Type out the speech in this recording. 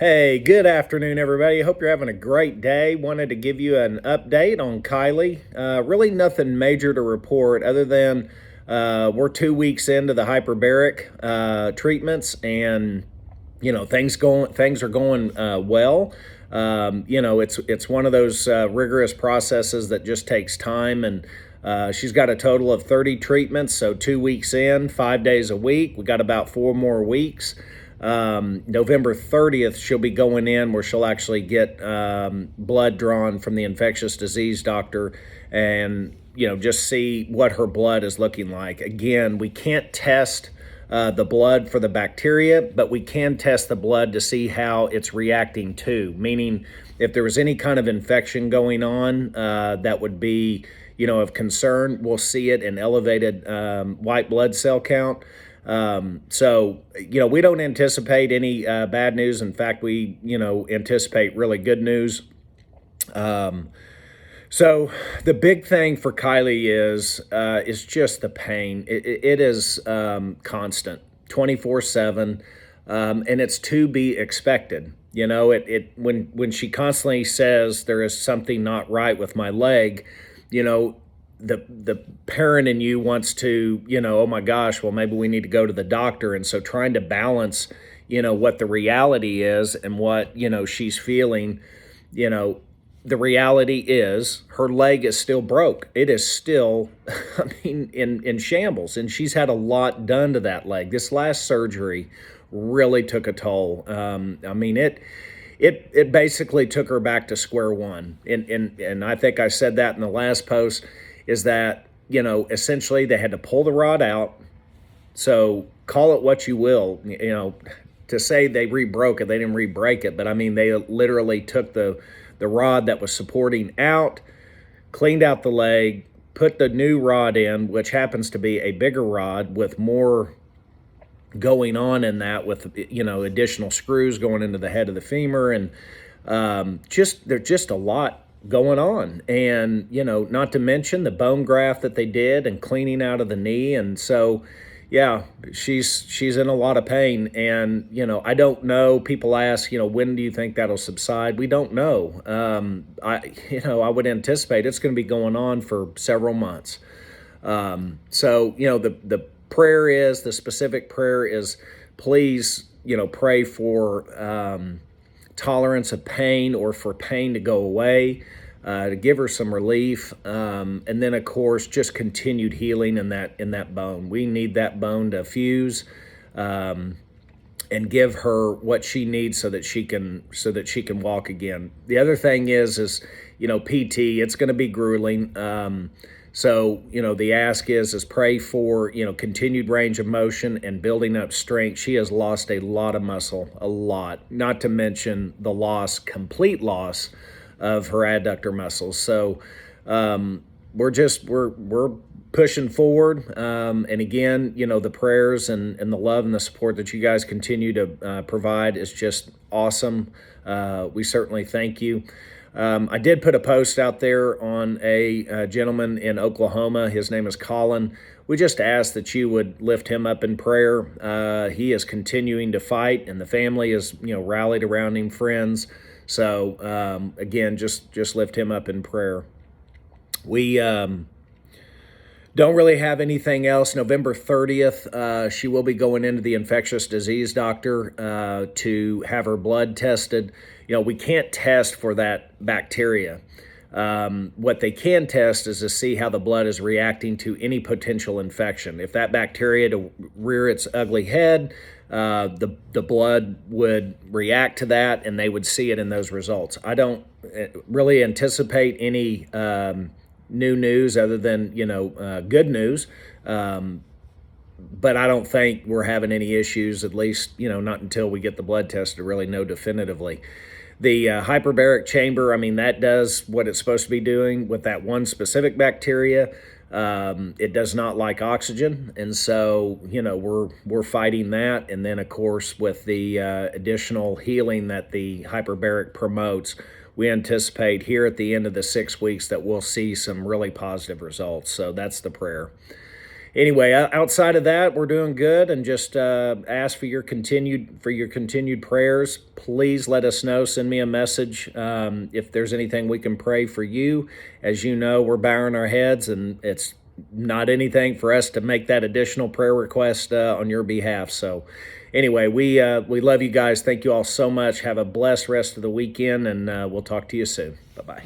Hey, good afternoon, everybody. Hope you're having a great day. Wanted to give you an update on Kylie. Really, nothing major to report other than we're 2 weeks into the hyperbaric treatments, and things are going well. It's one of those rigorous processes that just takes time, and she's got a total of 30 treatments. So 2 weeks in, 5 days a week. We got about 4 more weeks. November 30th, she'll be going in where she'll actually get blood drawn from the infectious disease doctor and, just see what her blood is looking like. Again, we can't test the blood for the bacteria, but we can test the blood to see how it's reacting to, meaning if there was any kind of infection going on that would be, of concern, we'll see it in elevated white blood cell count. We don't anticipate any bad news. In fact, we, anticipate really good news. So the big thing for Kylie is just the pain. It is constant, 24/7, and it's to be expected. When she constantly says there is something not right with my leg, you know, the parent in you wants to, oh my gosh, well, maybe we need to go to the doctor. And so trying to balance, what the reality is and what, she's feeling, you know, the reality is her leg is still broke. It is still, in shambles. And she's had a lot done to that leg. This last surgery really took a toll. It basically took her back to square one. And I think I said that in the last post, is that, essentially they had to pull the rod out. So call it what you will, to say they re-broke it, they didn't re-break it, but they literally took the rod that was supporting out, cleaned out the leg, put the new rod in, which happens to be a bigger rod with more going on in that, with additional screws going into the head of the femur, and there's just a lot going on, and not to mention the bone graft that they did and cleaning out of the knee. And so yeah, she's in a lot of pain, and I don't know. People ask, when do you think that'll subside? We don't know. I would anticipate it's going to be going on for several months. The prayer is, the specific prayer is, please, pray for tolerance of pain, or for pain to go away, to give her some relief, and then of course just continued healing in that bone. We need that bone to fuse, and give her what she needs so that she can walk again. The other thing is PT. It's going to be grueling. The ask is pray for, continued range of motion and building up strength. She has lost a lot of muscle, a lot, not to mention the complete loss of her adductor muscles. So we're pushing forward. And again, the prayers and the love and the support that you guys continue to provide is just awesome. We certainly thank you. I did put a post out there on a gentleman in Oklahoma. His name is Colin. We just ask that you would lift him up in prayer. He is continuing to fight, and the family is, rallied around him, friends. So again, just lift him up in prayer. We don't really have anything else. November 30th, she will be going into the infectious disease doctor to have her blood tested. We can't test for that bacteria. What they can test is to see how the blood is reacting to any potential infection. If that bacteria to rear its ugly head, the blood would react to that, and they would see it in those results. I don't really anticipate any new news other than good news, but I don't think we're having any issues, at least not until we get the blood test to really know definitively. The hyperbaric chamber, that does what it's supposed to be doing with that one specific bacteria. It does not like oxygen, and so we're fighting that. And then of course with the additional healing that the hyperbaric promotes, we anticipate here at the end of the 6 weeks that we'll see some really positive results. So that's the prayer. Anyway, outside of that, we're doing good, and just ask for your continued prayers. Please let us know. Send me a message if there's anything we can pray for you. As you know, we're bowing our heads, and it's not anything for us to make that additional prayer request on your behalf. So, anyway, we love you guys. Thank you all so much. Have a blessed rest of the weekend, and we'll talk to you soon. Bye bye.